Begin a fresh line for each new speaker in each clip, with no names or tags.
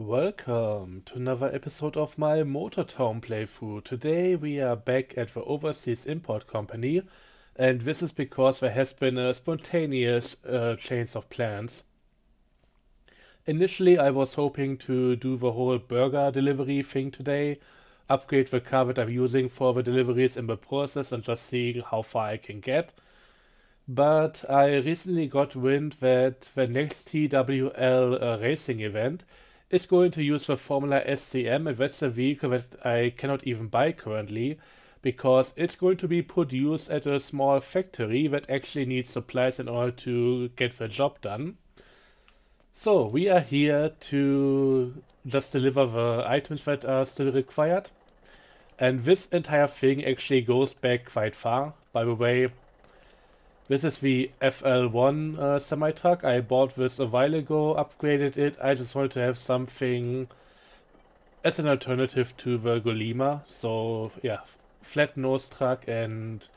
Welcome to another episode of my Motortown playthrough. Today we are back at the Overseas Import Company, and this is because there has been a spontaneous change of plans. Initially I was hoping to do the whole burger delivery thing today, upgrade the car that I'm using for the deliveries in the process and just see how far I can get. But I recently got wind that the next TWL racing event is going to use the Formula SCM, and that's a vehicle that I cannot even buy currently because it's going to be produced at a small factory that actually needs supplies in order to get the job done. So we are here to just deliver the items that are still required. And this entire thing actually goes back quite far. By the way, this is the FL1 semi-truck. I bought this a while ago, upgraded it. I just wanted to have something as an alternative to the Golema. So yeah, flat nose truck and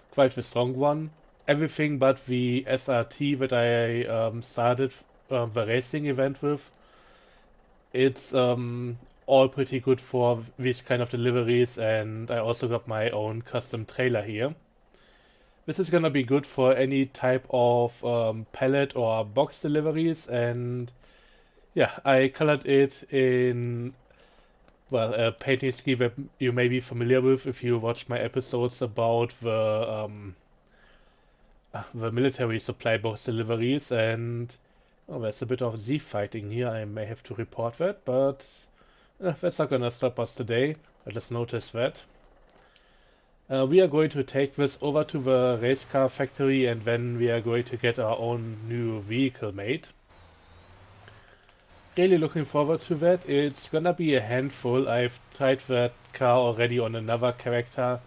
quite the strong one. Everything but the SRT that I started the racing event with. It's all pretty good for these kind of deliveries, and I also got my own custom trailer here. This is gonna be good for any type of pallet or box deliveries, and yeah, I colored it in, well, a painting scheme that you may be familiar with if you watch my episodes about the military supply box deliveries. And oh, there's a bit of Z fighting here. I may have to report that, but that's not gonna stop us today. I just noticed that. We are going to take this over to the race car factory, and then we are going to get our own new vehicle made. Really looking forward to that. It's gonna be a handful. I've tried that car already on another character,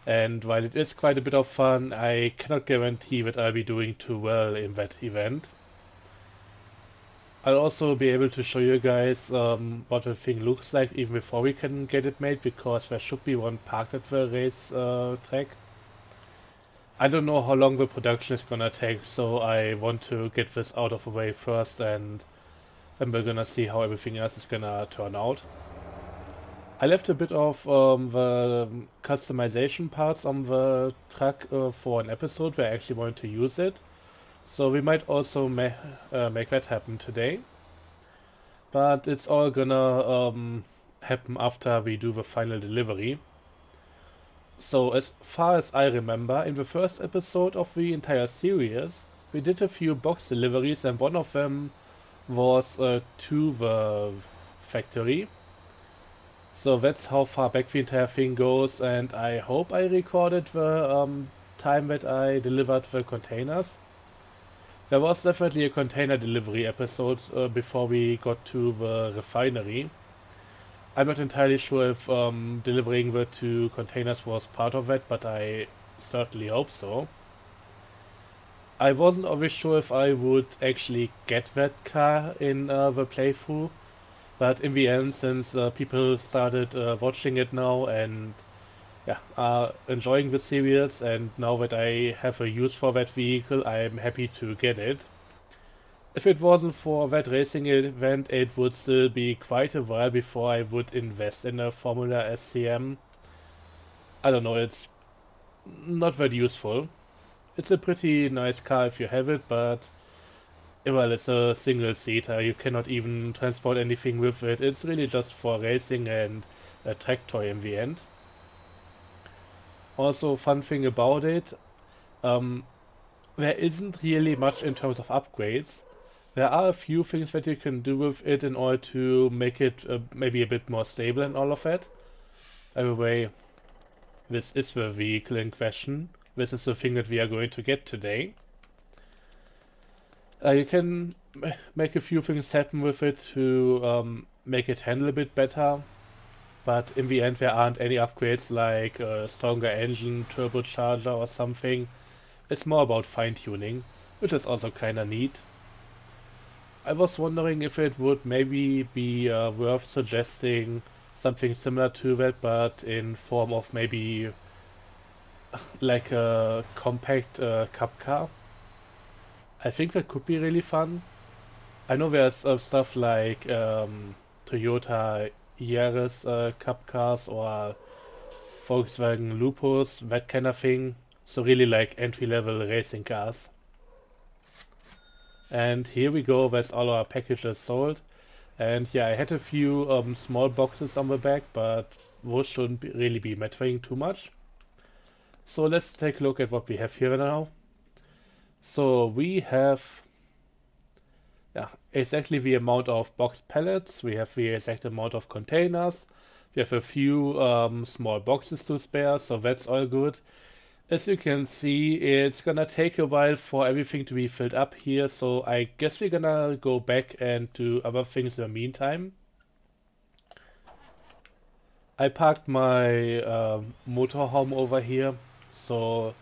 and while it is quite a bit of fun, I cannot guarantee that I'll be doing too well in that event. I'll also be able to show you guys what the thing looks like even before we can get it made, because there should be one parked at the race track. I don't know how long the production is gonna take, so I want to get this out of the way first, and then we're gonna see how everything else is gonna turn out. I left a bit of the customization parts on the truck for an episode where I actually wanted to use it. So we might also make that happen today. But it's all gonna happen after we do the final delivery. So as far as I remember, in the first episode of the entire series, we did a few box deliveries, and one of them was to the factory. So that's how far back the entire thing goes, and I hope I recorded the time that I delivered the containers. There was definitely a container delivery episode before we got to the refinery. I'm not entirely sure if delivering the 2 containers was part of it, but I certainly hope so. I wasn't always sure if I would actually get that car in the playthrough, but in the end, since people started watching it now and yeah, are enjoying the series, and now that I have a use for that vehicle, I'm happy to get it. If it wasn't for that racing event, it would still be quite a while before I would invest in a Formula SCM. I don't know, it's not that useful. It's a pretty nice car if you have it, but well, it's a single seater. You cannot even transport anything with it. It's really just for racing and a track toy in the end. Also, fun thing about it, there isn't really much in terms of upgrades. There are a few things that you can do with it in order to make it maybe a bit more stable and all of that. Anyway, this is the vehicle in question. This is the thing that we are going to get today. You can make a few things happen with it to make it handle a bit better. But in the end, there aren't any upgrades like a stronger engine, turbocharger or something. It's more about fine-tuning, which is also kinda neat. I was wondering if it would maybe be worth suggesting something similar to that, but in form of maybe like a compact cup car. I think that could be really fun. I know there's stuff like Toyota Yaris Cup cars or Volkswagen Lupus, that kind of thing. So really like entry-level racing cars. And here we go, that's all our packages sold. And yeah, I had a few small boxes on the back, but those shouldn't really be mattering too much. So let's take a look at what we have here now. So we have exactly the amount of box pallets, we have the exact amount of containers, we have a few small boxes to spare, so that's all good. As you can see, it's gonna take a while for everything to be filled up here, so I guess we're gonna go back and do other things in the meantime. I parked my motorhome over here, so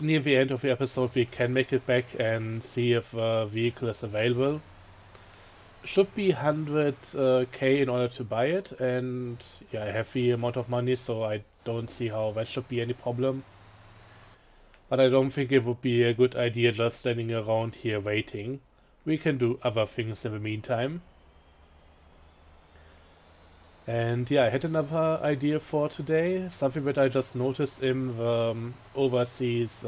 near the end of the episode we can make it back and see if the vehicle is available. Should be 100k in order to buy it, and yeah, I have the amount of money, so I don't see how that should be any problem. But I don't think it would be a good idea just standing around here waiting. We can do other things in the meantime. And yeah, I had another idea for today, something that I just noticed in the overseas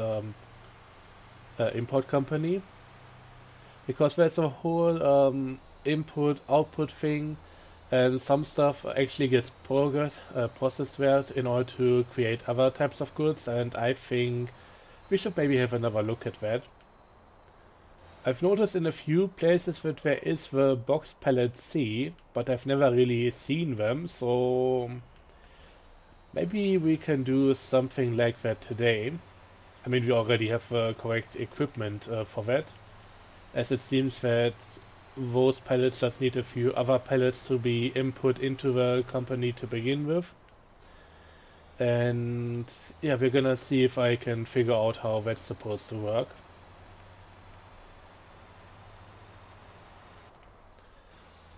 import company. Because there's a whole input-output thing, and some stuff actually gets processed there in order to create other types of goods, and I think we should maybe have another look at that. I've noticed in a few places that there is the box pallet C, but I've never really seen them, so maybe we can do something like that today. I mean, we already have the correct equipment for that, as it seems that those pallets just need a few other pallets to be input into the company to begin with. And yeah, we're gonna see if I can figure out how that's supposed to work.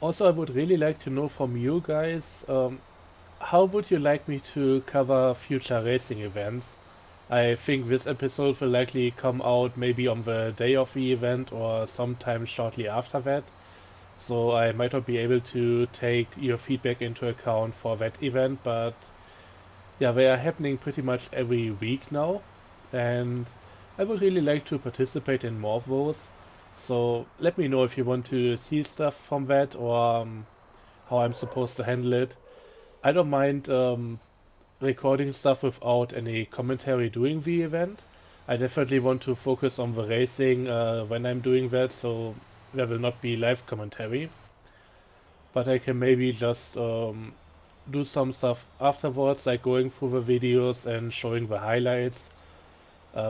Also, I would really like to know from you guys, how would you like me to cover future racing events? I think this episode will likely come out maybe on the day of the event or sometime shortly after that. So I might not be able to take your feedback into account for that event, but yeah, they are happening pretty much every week now, and I would really like to participate in more of those. So let me know if you want to see stuff from that, or how I'm supposed to handle it. I don't mind recording stuff without any commentary during the event. I definitely want to focus on the racing when I'm doing that, so there will not be live commentary. But I can maybe just do some stuff afterwards, like going through the videos and showing the highlights,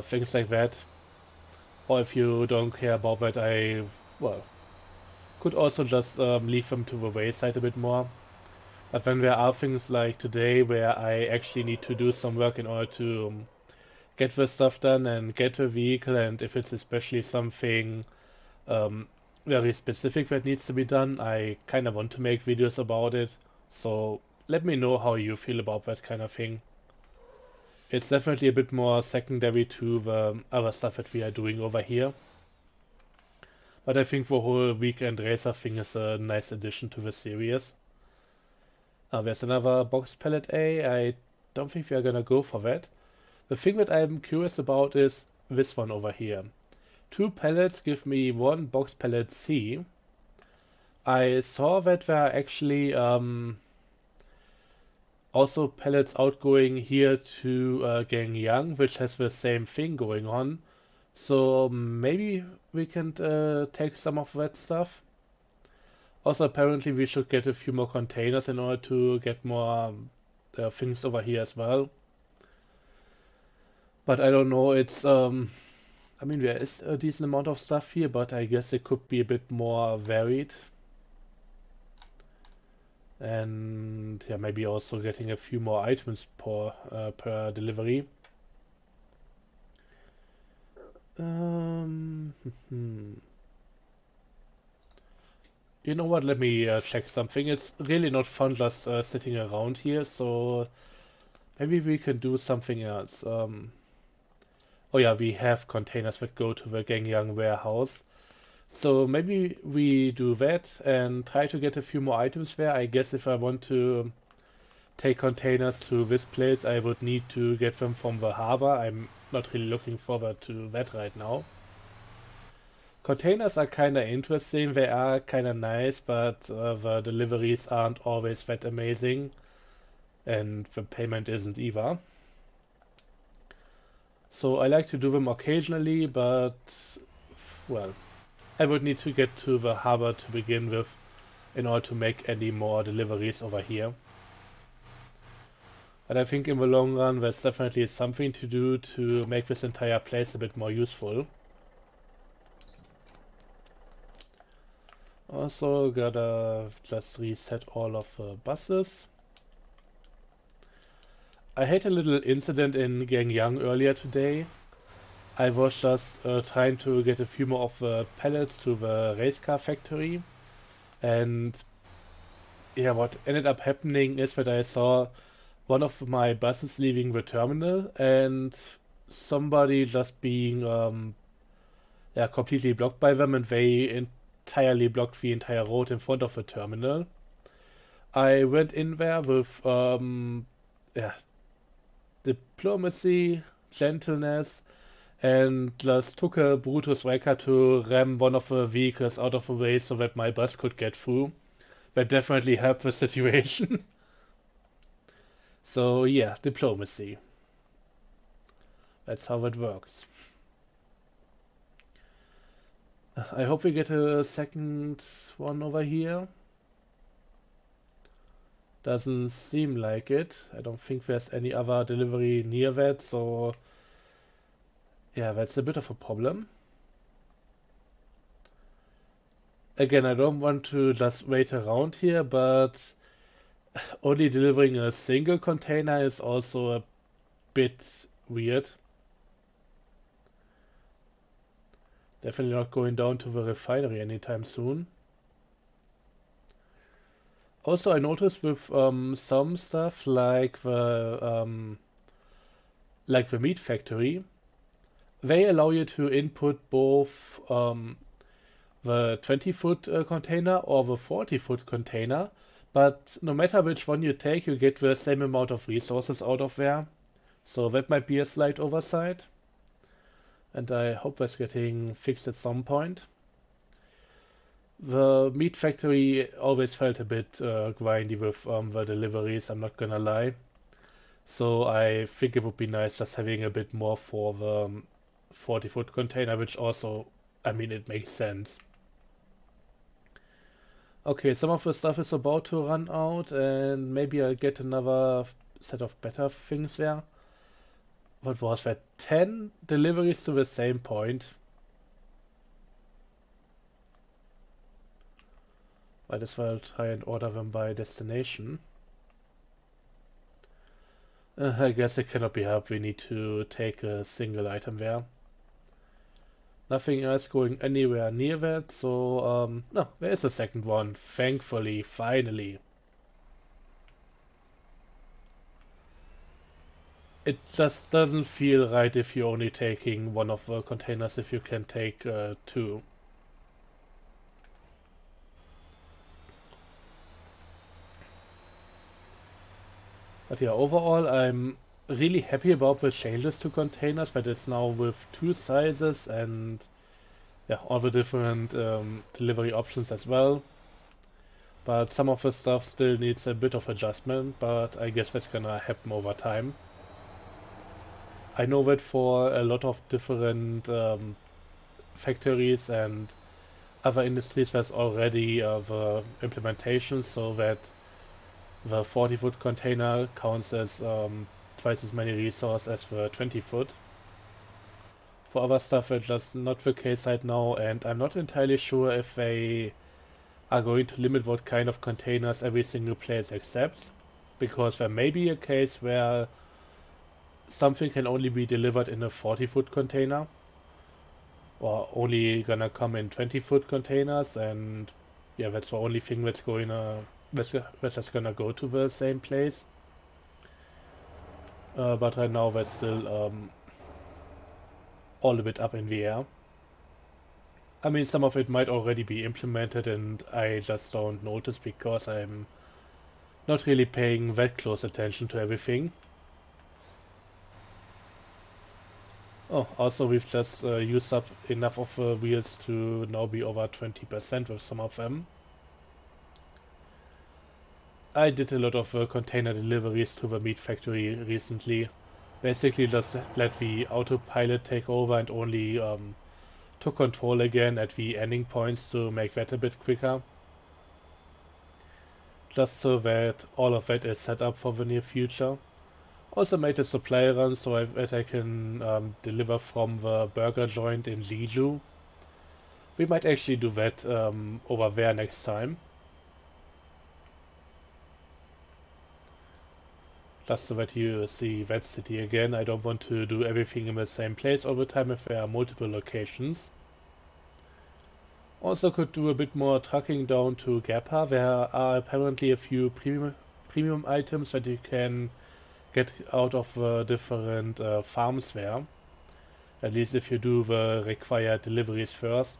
things like that. Or if you don't care about that, I, well, could also just leave them to the wayside a bit more. But then there are things like today where I actually need to do some work in order to get the stuff done and get the vehicle, and if it's especially something very specific that needs to be done, I kind of want to make videos about it. So let me know how you feel about that kind of thing. It's definitely a bit more secondary to the other stuff that we are doing over here. But I think the whole weekend racer thing is a nice addition to the series. There's another box pallet A. I don't think we are gonna go for that. The thing that I'm curious about is this one over here. 2 pallets give me 1 box pallet C. I saw that there are actually also pallets outgoing here to Gangyang, which has the same thing going on. So maybe we can take some of that stuff. Also, apparently we should get a few more containers in order to get more things over here as well. But I don't know, it's, I mean, there is a decent amount of stuff here, but I guess it could be a bit more varied. And yeah, maybe also getting a few more items per delivery. You know what, let me check something. It's really not fun just sitting around here, so maybe we can do something else. Oh yeah, we have containers that go to the Gangyang warehouse. So maybe we do that and try to get a few more items there. I guess if I want to take containers to this place, I would need to get them from the harbor. I'm not really looking forward to that right now. Containers are kinda interesting, they are kinda nice, but the deliveries aren't always that amazing, and the payment isn't either. So I like to do them occasionally, but well, I would need to get to the harbor to begin with in order to make any more deliveries over here. But I think in the long run there's definitely something to do to make this entire place a bit more useful. Also gotta just reset all of the buses. I had a little incident in Gangyang earlier today. I was just trying to get a few more of the pallets to the racecar factory, and yeah, what ended up happening is that I saw one of my buses leaving the terminal and somebody just being yeah, completely blocked by them, and they entirely blocked the entire road in front of the terminal. I went in there with yeah, diplomacy, gentleness, and just took a Brutus Wrecker to ram one of the vehicles out of the way so that my bus could get through. That definitely helped the situation. So yeah, diplomacy. That's how it works. I hope we get a second one over here. Doesn't seem like it. I don't think there's any other delivery near that, so yeah, that's a bit of a problem. Again, I don't want to just wait around here, but only delivering a single container is also a bit weird. Definitely not going down to the refinery anytime soon. Also, I noticed with some stuff like the meat factory, they allow you to input both the 20-foot container or the 40-foot container, but no matter which one you take, you get the same amount of resources out of there. So that might be a slight oversight, and I hope that's getting fixed at some point. The meat factory always felt a bit grindy with the deliveries, I'm not gonna lie. So I think it would be nice just having a bit more for the 40-foot container, which also, I mean, it makes sense. Okay, some of the stuff is about to run out, and maybe I'll get another set of better things there. What was that? 10 deliveries to the same point. Might as well try and order them by destination. I guess it cannot be helped, we need to take a single item there. Nothing else going anywhere near that, so no, there is a second one, thankfully, finally. It just doesn't feel right if you're only taking one of the containers if you can take two. But yeah, overall I'm really happy about the changes to containers, that it's now with two sizes and yeah, all the different delivery options as well. But some of the stuff still needs a bit of adjustment, but I guess that's gonna happen over time. I know that for a lot of different factories and other industries there's already the implementation, so that the 40-foot container counts as twice as many resources as the 20-foot. For other stuff that's just not the case right now, and I'm not entirely sure if they are going to limit what kind of containers every single place accepts, because there may be a case where something can only be delivered in a 40-foot container, or only gonna come in 20-foot containers, and yeah, that's the only thing that's just gonna go to the same place. But right now that's still all a bit up in the air. I mean, some of it might already be implemented and I just don't notice because I'm not really paying that close attention to everything. Oh, also we've just used up enough of the wheels to now be over 20% with some of them. I did a lot of container deliveries to the meat factory recently. Basically just let the autopilot take over and only took control again at the ending points to make that a bit quicker. Just so that all of that is set up for the near future. Also made a supply run so that I can deliver from the burger joint in Jeju. We might actually do that over there next time. Just so that you see that city again. I don't want to do everything in the same place all the time if there are multiple locations. Also could do a bit more trucking down to Gappa. There are apparently a few premium items that you can get out of different farms there. At least if you do the required deliveries first.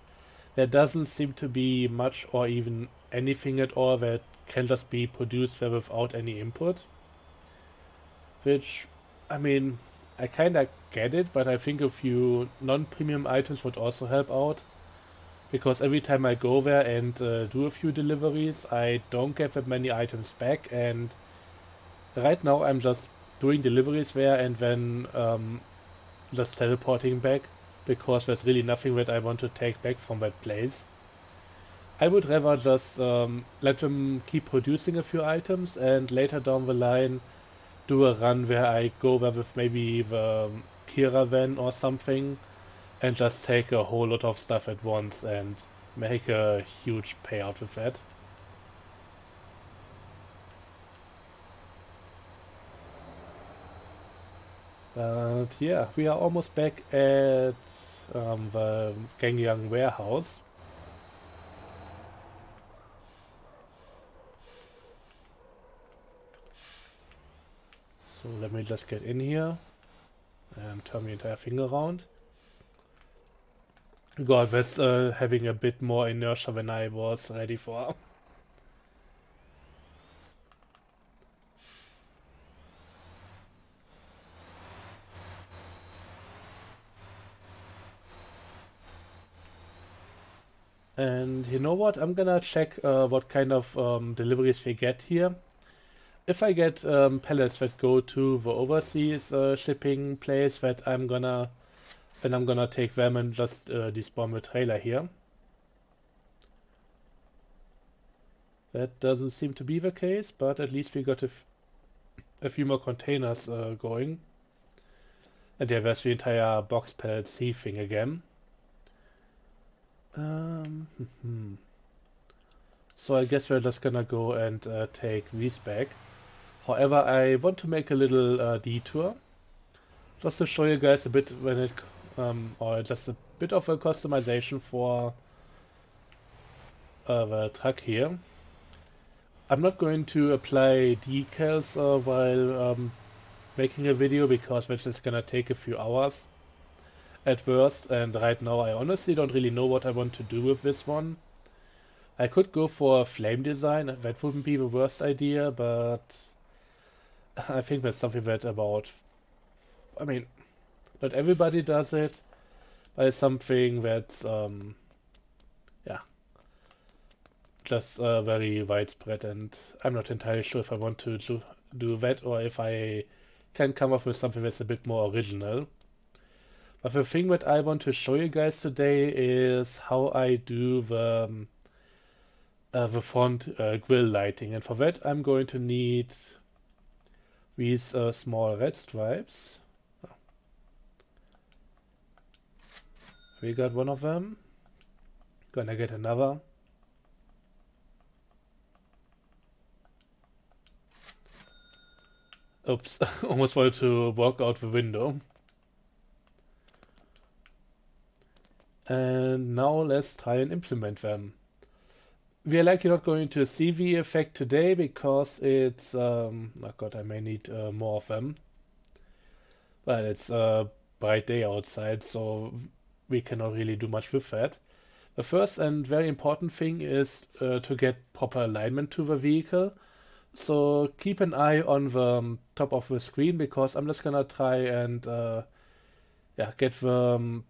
There doesn't seem to be much or even anything at all that can just be produced there without any input. Which, I mean, I kinda get it, but I think a few non-premium items would also help out. Because every time I go there and do a few deliveries, I don't get that many items back, and right now I'm just doing deliveries there and then just teleporting back, because there's really nothing that I want to take back from that place. I would rather just let them keep producing a few items and later down the line do a run where I go there with maybe the Kira van or something and just take a whole lot of stuff at once and make a huge payout with that. But yeah, we are almost back at the Gangyang warehouse. So let me just get in here and turn the entire thing around. God, that's having a bit more inertia than I was ready for. And you know what? I'm gonna check what kind of deliveries we get here. If I get pallets that go to the overseas shipping place, then I'm gonna take them and just despawn the trailer here. That doesn't seem to be the case, but at least we got a few more containers going. And yeah, there's the entire box pallet C thing again. So I guess we're just gonna go and take these back. However, I want to make a little detour, just to show you guys a bit when it, or just a bit of a customization for the truck here. I'm not going to apply decals while making a video because that's just gonna take a few hours at worst, and right now I honestly don't really know what I want to do with this one. I could go for a flame design, that wouldn't be the worst idea, but I think that's something that I mean, not everybody does it, but it's something that's, yeah, just very widespread, and I'm not entirely sure if I want to do that or if I can come up with something that's a bit more original. But the thing that I want to show you guys today is how I do the front grill lighting, and for that I'm going to need these small red stripes. We got one of them. Gonna get another. Oops, almost wanted to walk out the window. And now let's try and implement them. We are likely not going to see the effect today because it's, oh god, I may need more of them. But it's a bright day outside, so we cannot really do much with that. The first and very important thing is to get proper alignment to the vehicle. So keep an eye on the top of the screen, because I'm just gonna try and get the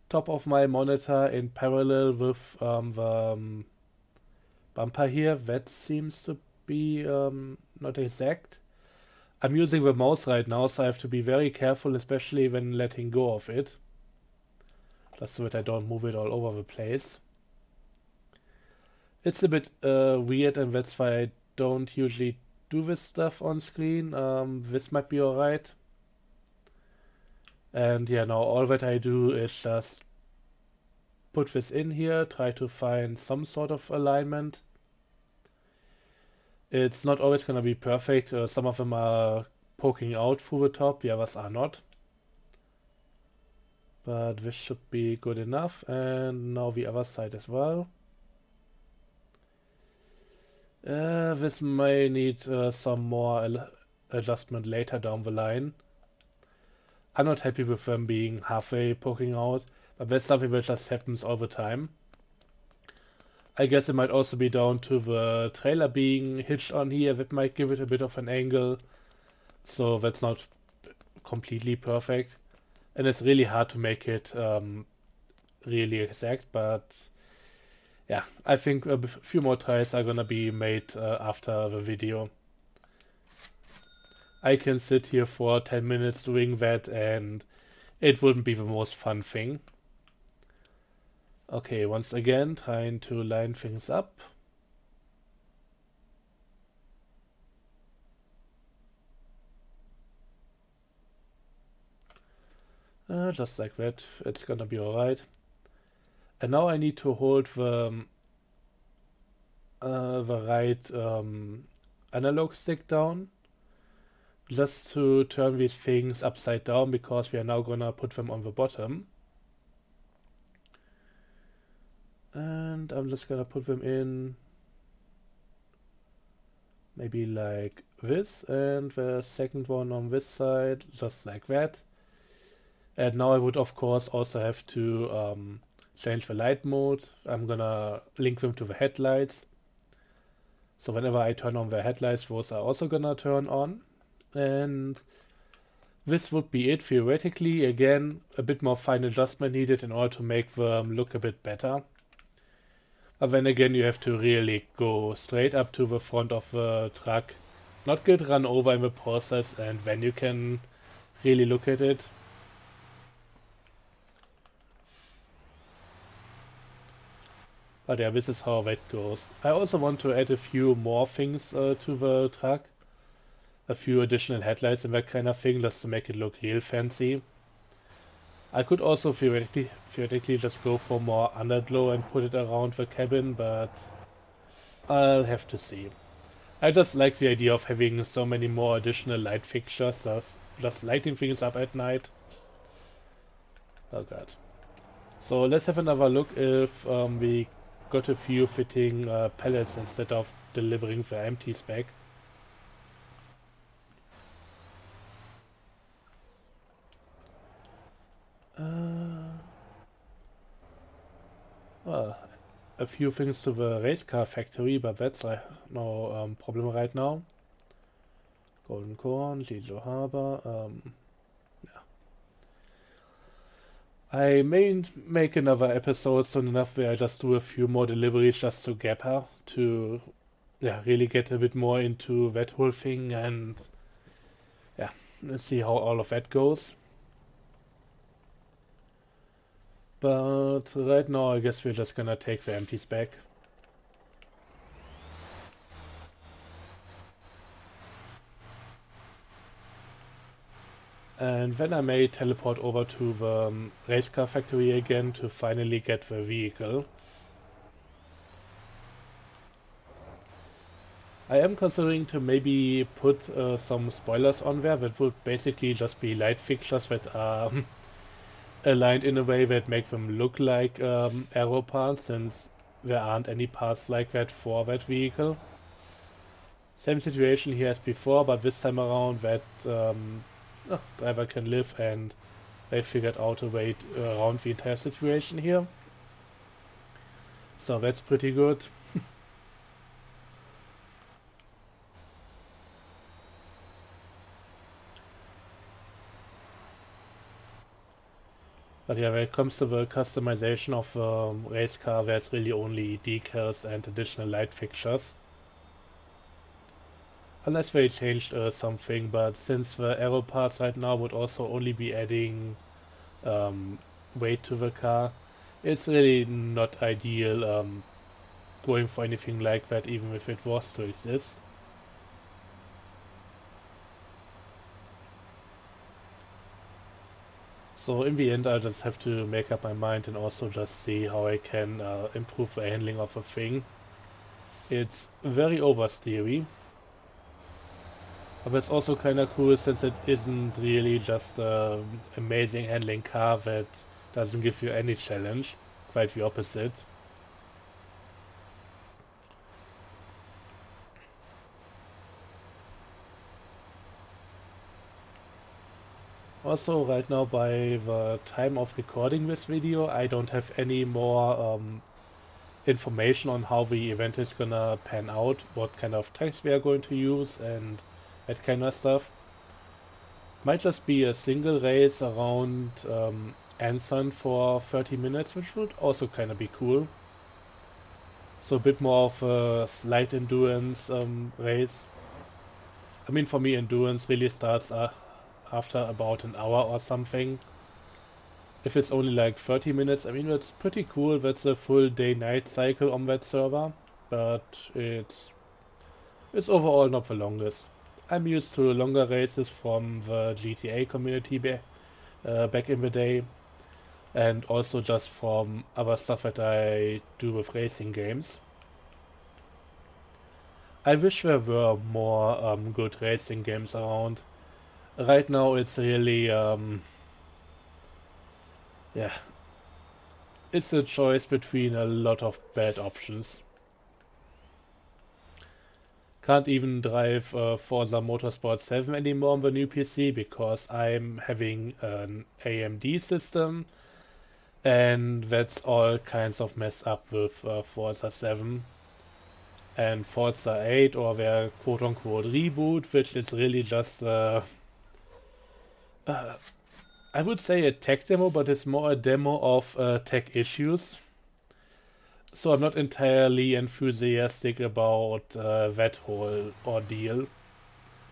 top of my monitor in parallel with the bumper here. That seems to be not exact. I'm using the mouse right now, so I have to be very careful, especially when letting go of it, just so that I don't move it all over the place. It's a bit weird, and that's why I don't usually do this stuff on screen. This might be alright. And yeah, now all that I do is just put this in here, try to find some sort of alignment. It's not always going to be perfect. Some of them are poking out through the top, the others are not. But this should be good enough. And now the other side as well. This may need some more adjustment later down the line. I'm not happy with them being halfway poking out, but that's something that just happens all the time. I guess it might also be down to the trailer being hitched on here. That might give it a bit of an angle. So that's not completely perfect. And it's really hard to make it really exact. But yeah, I think a few more tries are gonna be made after the video. I can sit here for 10 minutes doing that, and it wouldn't be the most fun thing. Okay, once again, trying to line things up. Just like that, it's gonna be alright. And now I need to hold the right analog stick down, just to turn these things upside down, because we are now gonna put them on the bottom. And I'm just gonna put them in maybe like this, and the second one on this side, just like that. And now I would of course also have to change the light mode. I'm gonna link them to the headlights. So whenever I turn on the headlights, those are also gonna turn on. And this would be it theoretically. Again, a bit more fine adjustment needed in order to make them look a bit better. But then again, you have to really go straight up to the front of the truck, not get run over in the process, and then you can really look at it. But yeah, this is how that goes. I also want to add a few more things to the truck. A few additional headlights and that kind of thing, just to make it look real fancy. I could also theoretically just go for more underglow and put it around the cabin, but I'll have to see. I just like the idea of having so many more additional light fixtures, just lighting things up at night. Oh god. So let's have another look if we got a few fitting pallets instead of delivering the empties back. Well, a few things to the race car factory, but that's no problem right now. Golden Corn, Lido Harbor, yeah. I may make another episode soon enough where I just do a few more deliveries just to Gappa to really get a bit more into that whole thing, and yeah, let's see how all of that goes. But right now I guess we're just gonna take the empties back. And then I may teleport over to the race car factory again to finally get the vehicle. I am considering to maybe put some spoilers on there that would basically just be light fixtures that are aligned in a way that make them look like aero parts, since there aren't any parts like that for that vehicle. Same situation here as before, but this time around that driver can live, and they figured out a way around the entire situation here. So that's pretty good. But yeah, when it comes to the customization of the race car, there's really only decals and additional light fixtures. Unless they changed something, but since the aero parts right now would also only be adding weight to the car, it's really not ideal going for anything like that, even if it was to exist. So in the end, I just have to make up my mind and also just see how I can improve the handling of a thing. It's very oversteery, but it's also kind of cool since it isn't really just an amazing handling car that doesn't give you any challenge. Quite the opposite. Also, right now by the time of recording this video, I don't have any more information on how the event is gonna pan out, what kind of tracks we are going to use and that kind of stuff. Might just be a single race around Anson for 30 minutes, which would also kind of be cool. So a bit more of a slight endurance race. I mean, for me, endurance really starts after about an hour or something. If it's only like 30 minutes, I mean, that's pretty cool. That's a full day-night cycle on that server, but it's overall not the longest. I'm used to longer races from the GTA community back in the day, and also just from other stuff that I do with racing games. I wish there were more good racing games around. Right now it's really, yeah, it's a choice between a lot of bad options. Can't even drive Forza Motorsport 7 anymore on the new PC because I'm having an AMD system, and that's all kinds of messed up with Forza 7 and Forza 8, or their quote-unquote reboot, which is really just I would say a tech demo, but it's more a demo of tech issues. So I'm not entirely enthusiastic about that whole ordeal.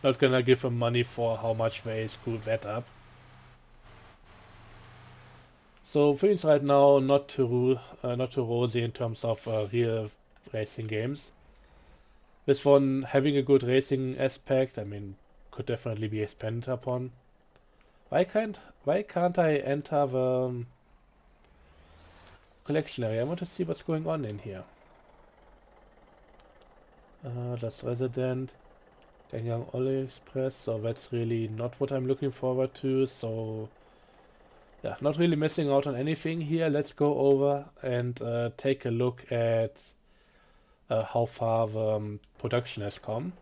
Not gonna give them money for how much they screwed that up. So things right now not too rosy in terms of real racing games. This one having a good racing aspect, I mean, could definitely be expanded upon. Why can't I enter the collection area? I want to see what's going on in here. That's resident. Gangang Oli Express. So that's really not what I'm looking forward to. So yeah, not really missing out on anything here. Let's go over and take a look at how far the production has come.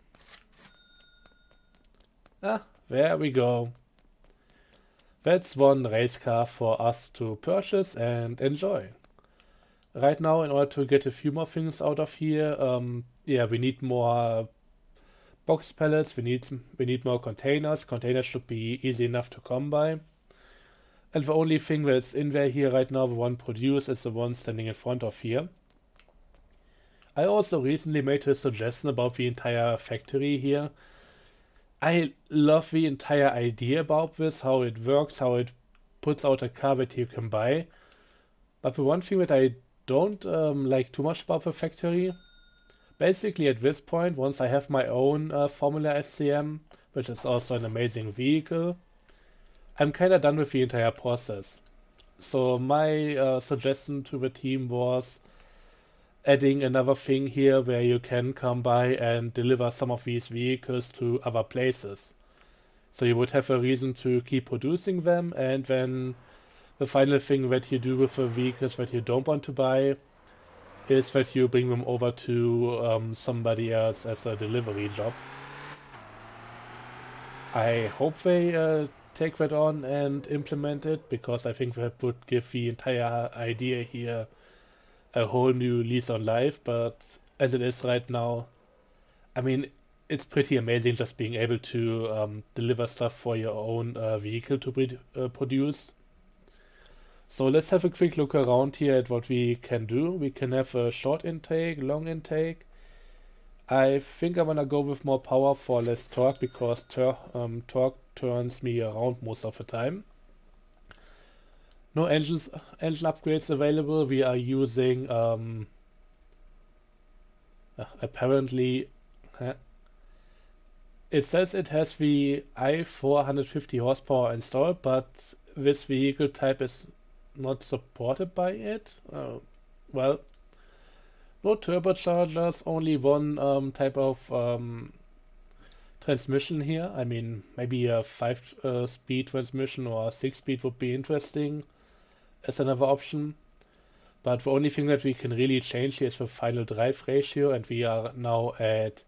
Ah, there we go. That's one race car for us to purchase and enjoy. Right now, in order to get a few more things out of here, yeah, we need more box pallets, we need more containers. Containers should be easy enough to come by. And the only thing that's in there here right now, the one produced, is the one standing in front of here. I also recently made a suggestion about the entire factory here. I love the entire idea about this, how it works, how it puts out a car that you can buy. But the one thing that I don't like too much about the factory, basically at this point, once I have my own Formula SCM, which is also an amazing vehicle, I'm kind of done with the entire process. So my suggestion to the team was adding another thing here where you can come by and deliver some of these vehicles to other places. So you would have a reason to keep producing them, and then the final thing that you do with the vehicles that you don't want to buy is that you bring them over to somebody else as a delivery job. I hope they take that on and implement it, because I think that would give the entire idea here a whole new lease on life, but as it is right now, I mean, it's pretty amazing just being able to deliver stuff for your own vehicle to produce. So let's have a quick look around here at what we can do. We can have a short intake, long intake. I think I'm gonna go with more power for less torque because torque turns me around most of the time. No engine upgrades available. We are using apparently it says it has the i450 horsepower installed, but this vehicle type is not supported by it. Well, no turbochargers, only one type of transmission here. I mean, maybe a 5-speed transmission or a 6-speed would be interesting as another option. But the only thing that we can really change here is the final drive ratio, and we are now at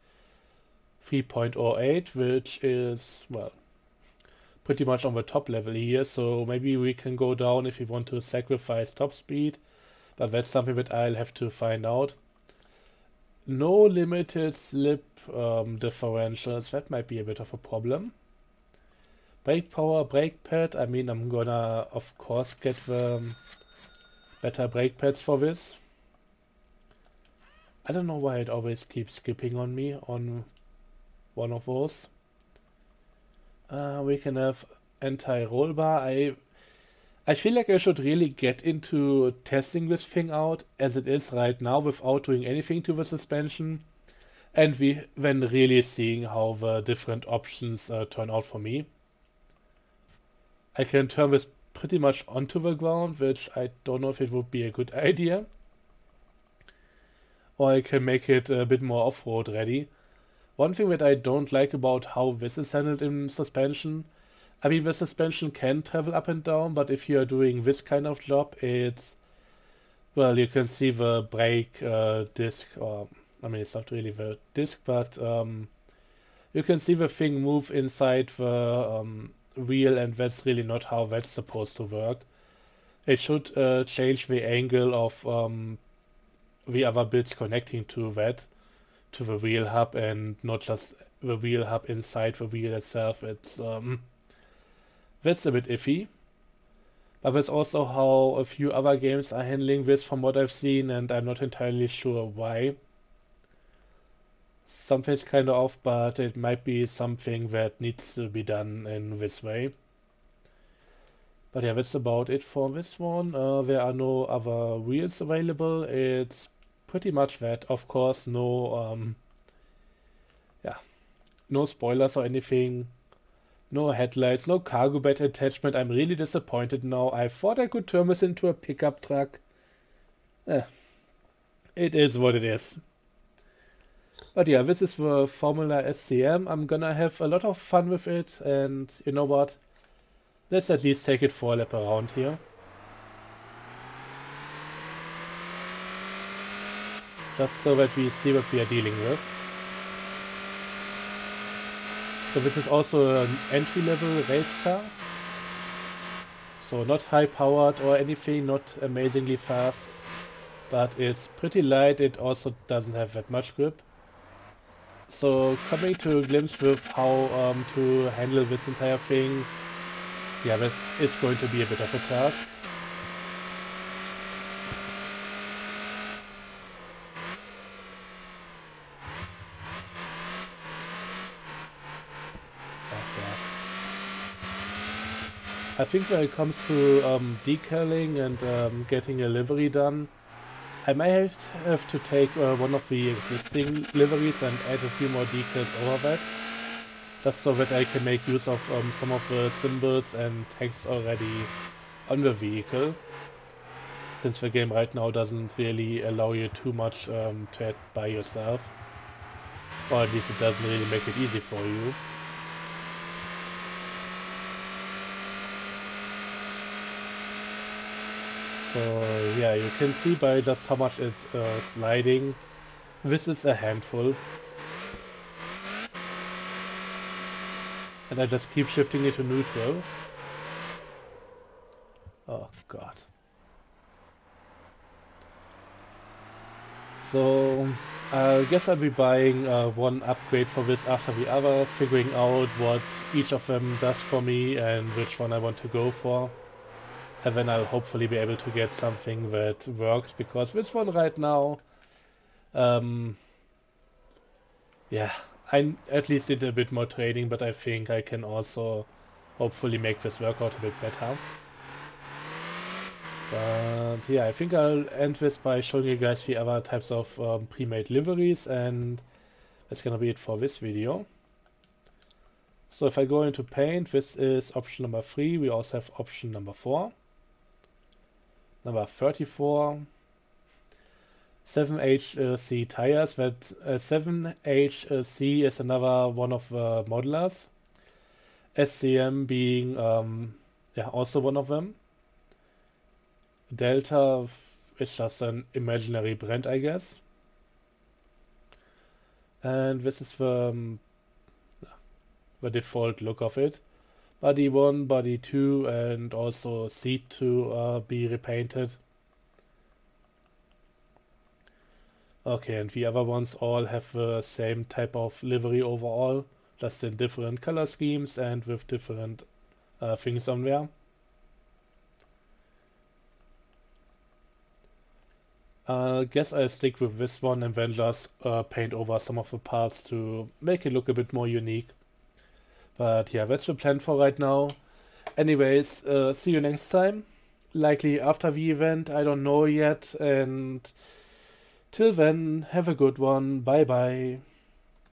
3.08, which is, well, pretty much on the top level here. So maybe we can go down if we want to sacrifice top speed, but that's something that I'll have to find out. No limited slip differentials, that might be a bit of a problem. Brake power, brake pad, I mean, I'm gonna of course get the better brake pads for this. I don't know why it always keeps skipping on me on one of those. We can have anti-roll bar. I feel like I should really get into testing this thing out as it is right now without doing anything to the suspension, and then really seeing how the different options turn out for me. I can turn this pretty much onto the ground, which I don't know if it would be a good idea. Or I can make it a bit more off-road ready. One thing that I don't like about how this is handled in suspension, I mean, the suspension can travel up and down, but if you are doing this kind of job, it's, well, you can see the brake disc, or, I mean, it's not really the disc, but you can see the thing move inside the wheel, and that's really not how that's supposed to work. It should change the angle of the other bits connecting to that, to the wheel hub, and not just the wheel hub inside the wheel itself. It's that's a bit iffy. But that's also how a few other games are handling this from what I've seen, and I'm not entirely sure why. Something's kind of off, but it might be something that needs to be done in this way. But yeah, that's about it for this one. There are no other wheels available. It's pretty much that. Of course, no no spoilers or anything. No headlights, no cargo bed attachment. I'm really disappointed now. I thought I could turn this into a pickup truck. It is what it is. But yeah, this is the Formula SCM. I'm gonna have a lot of fun with it, and you know what? Let's at least take it for a lap around here. Just so that we see what we are dealing with. So this is also an entry-level race car. So not high-powered or anything, not amazingly fast. But it's pretty light, it also doesn't have that much grip. So coming to a glimpse with how to handle this entire thing, yeah, that is going to be a bit of a task. I think when it comes to decaling and getting a livery done, I might have to take one of the existing liveries and add a few more decals over that, just so that I can make use of some of the symbols and text already on the vehicle, since the game right now doesn't really allow you too much to add by yourself, or at least it doesn't really make it easy for you. So yeah, you can see by just how much it's sliding, this is a handful. And I just keep shifting it to neutral. Oh god. So I guess I'll be buying one upgrade for this after the other, figuring out what each of them does for me and which one I want to go for. And then I'll hopefully be able to get something that works, because this one right now, yeah, I at least did a bit more trading, but I think I can also hopefully make this work out a bit better. But yeah, I think I'll end this by showing you guys the other types of pre-made liveries, and that's gonna be it for this video. So if I go into paint, this is option number 3. We also have option number 4. Number 34. 7HC tires. That 7HC is another one of the modelers. SCM being yeah, also one of them. Delta is just an imaginary brand, I guess. And this is the default look of it. Body 1, body 2, and also seat to be repainted. Okay, and the other ones all have the same type of livery overall, just in different color schemes and with different things on there. I guess I'll stick with this one and then just paint over some of the parts to make it look a bit more unique. But yeah, that's the plan for right now. Anyways, see you next time. Likely after the event, I don't know yet. And till then, have a good one. Bye bye.